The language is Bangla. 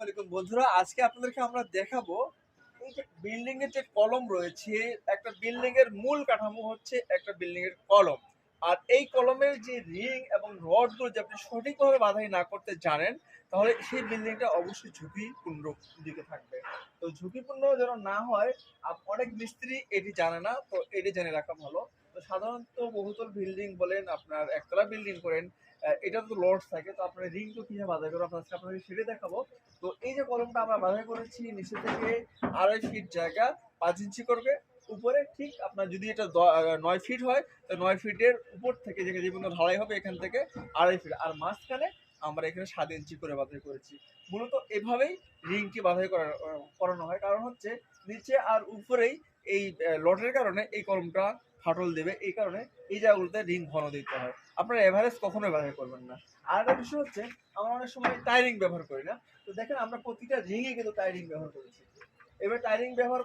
আলাইকুম বন্ধুরা, আজকে আপনাদেরকে আমরা দেখাবো এই যে বিল্ডিং এর যে কলম রয়েছে। একটা বিল্ডিং এর মূল কাঠামো হচ্ছে একটা বিল্ডিং এর কলম। আর এই কলমের যে রিং এবং রড গুলো যদি আপনি সঠিকভাবে বাঁধাই না করতে জানেন, তাহলে সেই বিল্ডিংটা অবশ্যই ঝুঁকিপূর্ণ দিকে থাকবে। তো ঝুঁকিপূর্ণ যেন না হয়, অনেক মিস্ত্রি এটি জানে না, তো এটি জেনে রাখা ভালো। তো সাধারণত বহুতল বিল্ডিং বলেন, আপনার একতলা বিল্ডিং করেন, এটা তো লর্ডস থাকে। তো আপনার রিং তো কিভাবে বাঁধাই করবো আপনাকে সেটা দেখাবো। তো এই যে কলমটা আমরা বাঁধাই করেছি, নিচে থেকে 2.5 ফিট জায়গা 5 ইঞ্চি করবে উপরে। ঠিক আপনার যদি এটা 9 ফিট হয়, তো 9 ফিটের উপর থেকে যে পর্যন্ত ঢালাই হবে এখান থেকে 2.5 ফিট, আর মাঝখানে আমরা এখানে 7 ইঞ্চি করে বাঁধাই করেছি। মূলত এভাবেই রিংটি বাঁধাই করানো হয়, কারণ হচ্ছে নিচে আর উপরেই এই লটের কারণে এই কলমটা ফাটল দেবে। এই কারণে এই জায়গাগুলোতে রিং ঘন দিতে হয়। আপনারা এভারেজ কখনোই বাঁধাই করবেন না। আর একটা বিষয় হচ্ছে, আমরা অনেক সময় টাইরিং ব্যবহার করি না। তো দেখেন, আমরা প্রতিটা রিংয়ে কিন্তু টাইরিং ব্যবহার করেছি। এবার টাইরিং ব্যবহার